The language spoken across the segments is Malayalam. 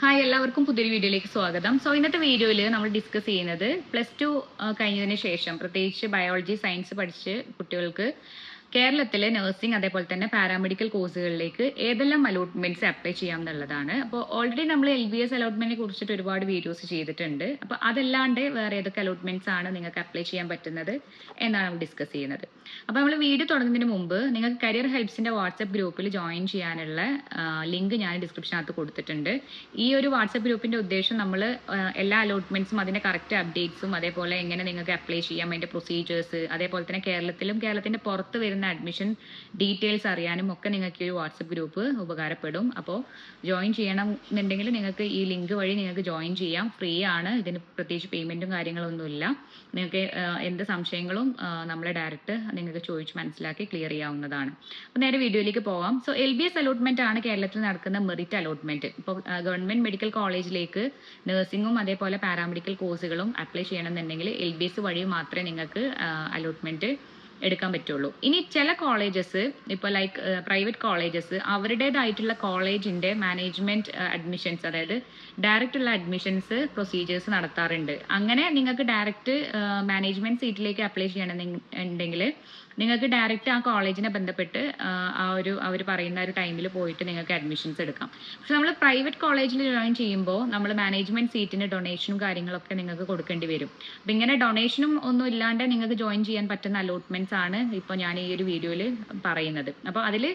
ഹായ് എല്ലാവർക്കും പുതിയൊരു വീഡിയോയിലേക്ക് സ്വാഗതം. സോ ഇന്നത്തെ വീഡിയോയിൽ നമ്മൾ ഡിസ്കസ് ചെയ്യുന്നത് +2 കഴിഞ്ഞതിന് ശേഷം പ്രത്യേകിച്ച് ബയോളജി സയൻസ് പഠിച്ച് കുട്ടികൾക്ക് കേരളത്തിലെ നഴ്സിംഗ് അതേപോലെ തന്നെ പാരാമെഡിക്കൽ കോഴ്സുകളിലേക്ക് ഏതെല്ലാം അലോട്ട്മെന്റ്സ് അപ്ലൈ ചെയ്യാം എന്നുള്ളതാണ്. അപ്പോൾ ഓൾറെഡി നമ്മൾ LBS അലോട്ട്മെന്റിനെ കുറിച്ചിട്ട് ഒരുപാട് വീഡിയോസ് ചെയ്തിട്ടുണ്ട്. അപ്പോൾ അതല്ലാണ്ട് വേറെ ഏതൊക്കെ അലോട്ട്മെന്റ്സ് ആണ് നിങ്ങൾക്ക് അപ്ലൈ ചെയ്യാൻ പറ്റുന്നത് എന്നാണ് നമ്മൾ ഡിസ്കസ് ചെയ്യുന്നത്. അപ്പോൾ നമ്മൾ വീഡിയോ തുടങ്ങുന്നതിന് മുമ്പ് നിങ്ങൾക്ക് കരിയർ ഹെൽപ്സിന്റെ വാട്സ്ആപ്പ് ഗ്രൂപ്പിൽ ജോയിൻ ചെയ്യാനുള്ള ലിങ്ക് ഞാൻ ഡിസ്ക്രിപ്ഷനകത്ത് കൊടുത്തിട്ടുണ്ട്. ഈ ഒരു വാട്സ്ആപ്പ് ഗ്രൂപ്പിന്റെ ഉദ്ദേശം നമ്മൾ എല്ലാ അലോട്ട്മെന്റ്സും അതിന്റെ കറക്റ്റ് അപ്ഡേറ്റ്സും അതേപോലെ എങ്ങനെ നിങ്ങൾക്ക് അപ്ലൈ ചെയ്യാം അതിന്റെ പ്രൊസീജിയേഴ്സ് അതേപോലെ തന്നെ കേരളത്തിന്റെ പുറത്ത് വരുന്ന അഡ്മിഷൻ ഡീറ്റെയിൽസ് അറിയാനും ഒക്കെ നിങ്ങൾക്ക് ഈ ഒരു വാട്സ്ആപ്പ് ഗ്രൂപ്പ് ഉപകാരപ്പെടും. അപ്പോൾ ജോയിൻ ചെയ്യണം എന്നുണ്ടെങ്കിൽ നിങ്ങൾക്ക് ഈ ലിങ്ക് വഴി നിങ്ങൾക്ക് ജോയിൻ ചെയ്യാം. ഫ്രീ ആണ്. ഇതിന് പ്രത്യേകിച്ച് പേയ്മെന്റും കാര്യങ്ങളൊന്നുമില്ല. നിങ്ങൾക്ക് എന്ത് സംശയങ്ങളും നമ്മളെ ഡയറക്റ്റ് നിങ്ങൾക്ക് ചോദിച്ച് മനസ്സിലാക്കി ക്ലിയർ ചെയ്യാവുന്നതാണ്. അപ്പോൾ നേരെ വീഡിയോയിലേക്ക് പോകാം. സോ LBS അലോട്ട്മെന്റ് ആണ് കേരളത്തിൽ നടക്കുന്ന മെറിറ്റ് അലോട്ട്മെന്റ്. ഇപ്പോൾ ഗവൺമെന്റ് മെഡിക്കൽ കോളേജിലേക്ക് നഴ്സിംഗും അതേപോലെ പാരാമെഡിക്കൽ കോഴ്സുകളും അപ്ലൈ ചെയ്യണമെന്നുണ്ടെങ്കിൽ LBS വഴി മാത്രമേ നിങ്ങൾക്ക് അലോട്ട്മെന്റ് എടുക്കാൻ പറ്റുള്ളൂ. ഇനി ചില കോളേജസ് ഇപ്പോൾ ലൈക്ക് പ്രൈവറ്റ് കോളേജസ് അവരുടേതായിട്ടുള്ള കോളേജിന്റെ മാനേജ്മെന്റ് അഡ്മിഷൻസ് അതായത് ഡയറക്റ്റ് ഉള്ള അഡ്മിഷൻസ് പ്രൊസീജിയേഴ്സ് നടത്താറുണ്ട്. അങ്ങനെ നിങ്ങൾക്ക് ഡയറക്റ്റ് മാനേജ്മെന്റ് സീറ്റിലേക്ക് അപ്ലൈ ചെയ്യണമെന്നുണ്ടെങ്കിൽ നിങ്ങൾക്ക് ഡയറക്റ്റ് ആ കോളേജിനെ ബന്ധപ്പെട്ട് അവർ പറയുന്ന ഒരു ടൈമിൽ പോയിട്ട് നിങ്ങൾക്ക് അഡ്മിഷൻസ് എടുക്കാം. പക്ഷെ നമ്മൾ പ്രൈവറ്റ് കോളേജിൽ ജോയിൻ ചെയ്യുമ്പോൾ നമ്മൾ മാനേജ്മെന്റ് സീറ്റിന് ഡൊണേഷനും കാര്യങ്ങളൊക്കെ നിങ്ങൾക്ക് കൊടുക്കേണ്ടി വരും. അപ്പം ഇങ്ങനെ ഡൊണേഷനും ഒന്നും ഇല്ലാണ്ട് നിങ്ങൾക്ക് ജോയിൻ ചെയ്യാൻ പറ്റുന്ന അലോട്ട്മെന്റ്സ് ആണ് ഇപ്പോൾ ഞാൻ ഈ ഒരു വീഡിയോയിൽ പറയുന്നത്. അപ്പോൾ അതിൽ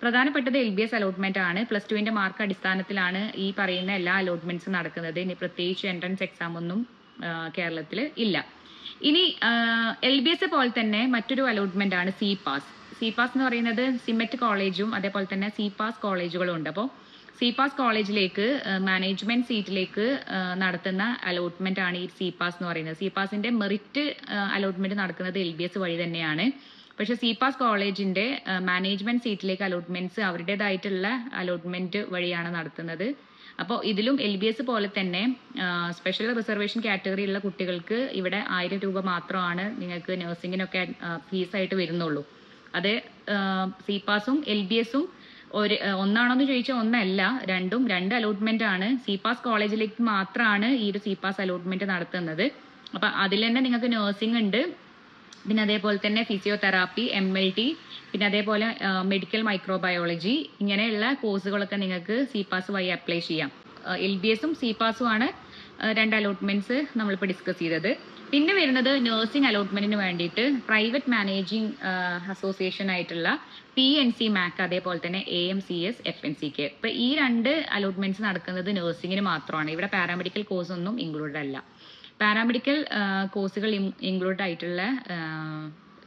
പ്രധാനപ്പെട്ടത് LBS അലോട്ട്മെന്റ് ആണ്. +2 മാർക്ക് അടിസ്ഥാനത്തിലാണ് ഈ പറയുന്ന എല്ലാ അലോട്ട്മെന്റ്സും നടക്കുന്നത്. ഇനി പ്രത്യേകിച്ച് എൻട്രൻസ് എക്സാം ഒന്നും കേരളത്തിൽ ഇല്ല. ഇനി LBS പോലെ തന്നെ മറ്റൊരു അലോട്ട്മെന്റ് ആണ് CPAS. CPAS എന്ന് പറയുന്നത് സിമെറ്റ് കോളേജും അതേപോലെ തന്നെ CPAS കോളേജുകളും ഉണ്ട്. അപ്പോൾ CPAS കോളേജിലേക്ക് മാനേജ്മെന്റ് സീറ്റിലേക്ക് നടത്തുന്ന അലോട്ട്മെന്റ് ആണ് ഈ CPAS എന്ന് പറയുന്നത്. CPASന്റെ മെറിറ്റ് അലോട്ട്മെന്റ് നടക്കുന്നത് LBS വഴി തന്നെയാണ്. പക്ഷെ CPAS കോളേജിന്റെ മാനേജ്മെന്റ് സീറ്റിലേക്ക് അലോട്ട്മെന്റ്സ് അവരുടേതായിട്ടുള്ള അലോട്ട്മെന്റ് വഴിയാണ് നടത്തുന്നത്. അപ്പോൾ ഇതിലും LBS പോലെ തന്നെ സ്പെഷ്യൽ റിസർവേഷൻ കാറ്റഗറി ഉള്ള കുട്ടികൾക്ക് ഇവിടെ 1000 രൂപ മാത്രമാണ് നിങ്ങൾക്ക് നഴ്സിംഗിനൊക്കെ ഫീസായിട്ട് വരുന്നുള്ളൂ. അത് CPASും LBSും ഒന്നാണോന്ന് ചോദിച്ചാൽ ഒന്നല്ല, രണ്ട് അലോട്ട്മെന്റ് ആണ്. CPAS കോളേജിലേക്ക് മാത്രമാണ് ഈ ഒരു CPAS അലോട്ട്മെന്റ് നടത്തുന്നത്. അപ്പൊ അതിൽ തന്നെ നിങ്ങൾക്ക് നഴ്സിംഗ് ഉണ്ട്, പിന്നെ അതേപോലെ തന്നെ ഫിസിയോതെറാപ്പി, MLT, പിന്നെ അതേപോലെ മെഡിക്കൽ മൈക്രോബയോളജി ഇങ്ങനെയുള്ള കോഴ്സുകളൊക്കെ നിങ്ങൾക്ക് CPAS വഴി അപ്ലൈ ചെയ്യാം. LBSും CPASും ആണ് രണ്ട് അലോട്ട്മെന്റ്സ് നമ്മളിപ്പോൾ ഡിസ്കസ് ചെയ്തത്. പിന്നെ വരുന്നത് നഴ്സിംഗ് അലോട്ട്മെന്റിന് വേണ്ടിയിട്ട് പ്രൈവറ്റ് മാനേജിംഗ് അസോസിയേഷൻ ആയിട്ടുള്ള PNC MAC അതേപോലെ തന്നെ AMCS FNCK. ഇപ്പൊ ഈ രണ്ട് അലോട്ട്മെന്റ്സ് നടക്കുന്നത് നഴ്സിംഗിന് മാത്രമാണ്. ഇവിടെ പാരാമെഡിക്കൽ കോഴ്സ് ഒന്നും ഇൻക്ലൂഡഡ് അല്ല. പാരാമെഡിക്കൽ കോഴ്സുകൾ ഇൻക്ലൂഡ് ആയിട്ടുള്ള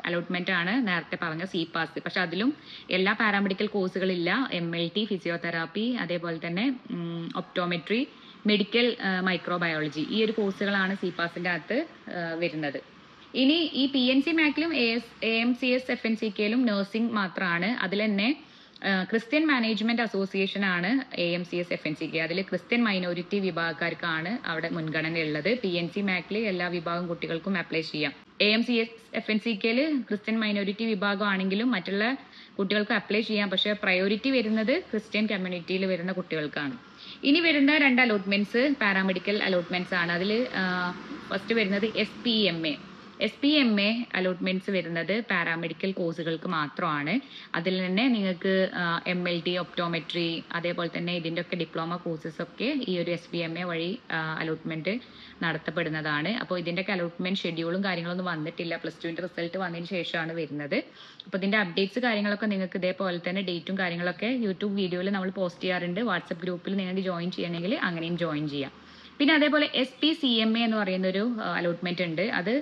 അലോട്ട്മെന്റ് ആണ് നേരത്തെ പറഞ്ഞ CPAS. പക്ഷെ അതിലും എല്ലാ പാരാമെഡിക്കൽ കോഴ്സുകളില്ല. MLT, ഫിസിയോതെറാപ്പി, അതേപോലെ തന്നെ ഒപ്റ്റോമെട്രി, മെഡിക്കൽ മൈക്രോബയോളജി ഈ ഒരു കോഴ്സുകളാണ് CPASന്റെ അകത്ത് വരുന്നത്. ഇനി ഈ PNC MACലും AMCS FNCKയിലും നഴ്സിംഗ് മാത്രമാണ്. അതിൽ തന്നെ ക്രിസ്ത്യൻ മാനേജ്മെന്റ് അസോസിയേഷൻ ആണ് AMCS FNCK. അതിൽ ക്രിസ്ത്യൻ മൈനോറിറ്റി വിഭാഗക്കാർക്കാണ് അവിടെ മുൻഗണന ഉള്ളത്. PNC MACല് എല്ലാ വിഭാഗം കുട്ടികൾക്കും അപ്ലൈ ചെയ്യാം. AMCS FNCKയില് ക്രിസ്ത്യൻ മൈനോറിറ്റി വിഭാഗം ആണെങ്കിലും മറ്റുള്ള കുട്ടികൾക്ക് അപ്ലൈ ചെയ്യാം. പക്ഷെ പ്രയോറിറ്റി വരുന്നത് ക്രിസ്ത്യൻ കമ്മ്യൂണിറ്റിയിൽ വരുന്ന കുട്ടികൾക്കാണ്. ഇനി വരുന്ന രണ്ട് അലോട്ട്മെന്റ്സ് പാരാമെഡിക്കൽ അലോട്ട്മെന്റ്സ് ആണ്. അതിൽ ഫസ്റ്റ് വരുന്നത് SPMA അലോട്ട്മെന്റ്സ് വരുന്നത് പാരാമെഡിക്കൽ കോഴ്സുകൾക്ക് മാത്രമാണ്. അതിൽ തന്നെ നിങ്ങൾക്ക് MLT, ഒപ്റ്റോമെട്രി അതേപോലെ തന്നെ ഇതിൻ്റെ ഒക്കെ ഡിപ്ലോമ കോഴ്സസ് ഒക്കെ ഈ ഒരു SPMA വഴി അലോട്ട്മെന്റ് നടത്തപ്പെടുന്നതാണ്. അപ്പോൾ ഇതിൻ്റെ ഒക്കെ അലോട്ട്മെന്റ് ഷെഡ്യൂളും കാര്യങ്ങളൊന്നും വന്നിട്ടില്ല. +2ന്റെ റിസൾട്ട് വന്നതിന് ശേഷമാണ് വരുന്നത്. അപ്പോൾ ഇതിൻ്റെ അപ്ഡേറ്റ്സ് കാര്യങ്ങളൊക്കെ നിങ്ങൾക്ക് ഇതേപോലെ തന്നെ ഡേറ്റും കാര്യങ്ങളൊക്കെ യൂട്യൂബ് വീഡിയോയിൽ നമ്മൾ പോസ്റ്റ് ചെയ്യാറുണ്ട്. വാട്സപ്പ് ഗ്രൂപ്പിൽ നിങ്ങൾക്ക് ജോയിൻ ചെയ്യണമെങ്കിൽ അങ്ങനെയും ജോയിൻ ചെയ്യാം. പിന്നെ അതേപോലെ SPCMA എന്ന് പറയുന്നൊരു അലോട്ട്മെന്റ് ഉണ്ട്. അത്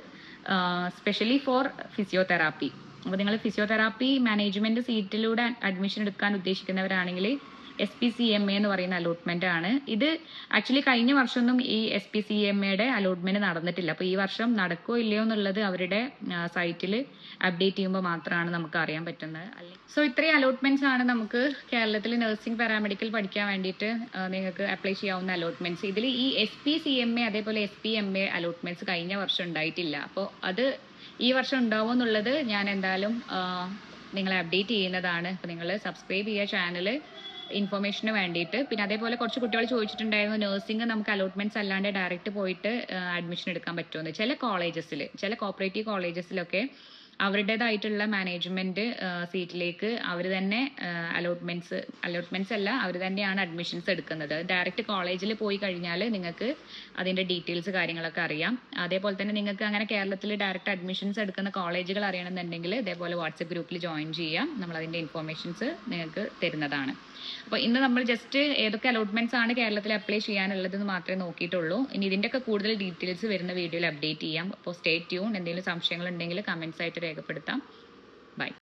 സ്പെഷ്യലി ഫോർ ഫിസിയോതെറാപ്പി. അപ്പോൾ നിങ്ങൾ ഫിസിയോതെറാപ്പി മാനേജ്മെന്റ് സീറ്റിലൂടെ അഡ്മിഷൻ എടുക്കാൻ ഉദ്ദേശിക്കുന്നവരാണെങ്കിൽ SPCMA എന്ന് പറയുന്ന അലോട്ട്മെന്റ് ആണ്. ഇത് ആക്ച്വലി കഴിഞ്ഞ വർഷമൊന്നും ഈ SPCMAയുടെ അലോട്ട്മെന്റ് നടന്നിട്ടില്ല. അപ്പോൾ ഈ വർഷം നടക്കുമോ ഇല്ലയോ എന്നുള്ളത് അവരുടെ സൈറ്റിൽ അപ്ഡേറ്റ് ചെയ്യുമ്പോൾ മാത്രമാണ് നമുക്ക് അറിയാൻ പറ്റുന്നത്. സോ ഇത്രയും അലോട്ട്മെന്റ്സ് ആണ് നമുക്ക് കേരളത്തിൽ നഴ്സിംഗ് പാരാമെഡിക്കൽ പഠിക്കാൻ വേണ്ടിയിട്ട് നിങ്ങൾക്ക് അപ്ലൈ ചെയ്യാവുന്ന അലോട്ട്മെന്റ്സ്. ഇതിൽ ഈ SPCMA അതേപോലെ SPMA അലോട്ട്മെന്റ്സ് കഴിഞ്ഞ വർഷം ഉണ്ടായിട്ടില്ല. അപ്പോൾ അത് ഈ വർഷം ഉണ്ടാവുമോ എന്നുള്ളത് ഞാൻ എന്തായാലും നിങ്ങളെ അപ്ഡേറ്റ് ചെയ്യുന്നതാണ്. അപ്പോൾ നിങ്ങൾ സബ്സ്ക്രൈബ് ചെയ്യുക ചാനൽ. ഇൻഫർമേഷന് വേണ്ടിയിട്ട്. പിന്നെ അതേപോലെ കുറച്ച് കുട്ടികൾ ചോദിച്ചിട്ടുണ്ടായിരുന്നു നഴ്സിംഗ് നമുക്ക് അലോട്ട്മെന്റ്സ് അല്ലാണ്ട് ഡയറക്റ്റ് പോയിട്ട് അഡ്മിഷൻ എടുക്കാൻ പറ്റുമെന്ന്. ചില കോപ്പറേറ്റീവ് കോളേജസിലൊക്കെ അവരുടേതായിട്ടുള്ള മാനേജ്മെന്റ് സീറ്റിലേക്ക് അവർ തന്നെ അലോട്ട്മെന്റ്സ് അല്ല, അവർ തന്നെയാണ് അഡ്മിഷൻസ് എടുക്കുന്നത്. ഡയറക്റ്റ് കോളേജിൽ പോയി കഴിഞ്ഞാൽ നിങ്ങൾക്ക് അതിന്റെ ഡീറ്റെയിൽസ് കാര്യങ്ങളൊക്കെ അറിയാം. അതേപോലെ തന്നെ നിങ്ങൾക്ക് അങ്ങനെ കേരളത്തിൽ ഡയറക്റ്റ് അഡ്മിഷൻസ് എടുക്കുന്ന കോളേജുകൾ അറിയണമെന്നുണ്ടെങ്കിൽ ഇതേപോലെ വാട്സപ്പ് ഗ്രൂപ്പിൽ ജോയിൻ ചെയ്യാം. നമ്മൾ അതിന്റെ ഇൻഫോർമേഷൻസ് നിങ്ങൾക്ക് തരുന്നതാണ്. അപ്പോൾ ഇന്ന് നമ്മൾ ജസ്റ്റ് ഏതൊക്കെ അലോട്ട്മെന്റ്സ് ആണ് കേരളത്തിൽ അപ്ലൈ ചെയ്യാനുള്ളതെന്ന് മാത്രമേ നോക്കിയിട്ടുള്ളൂ. ഇനി ഇതിൻ്റെയൊക്കെ കൂടുതൽ ഡീറ്റെയിൽസ് വരുന്ന വീഡിയോയിൽ അപ്ഡേറ്റ് ചെയ്യാം. അപ്പോൾ സ്റ്റേ ട്യൂൺ. എന്തെങ്കിലും സംശയങ്ങൾ ഉണ്ടെങ്കിൽ കമന്റ്സ് ആയിട്ട് രേഖപ്പെടുത്താം. ബൈ.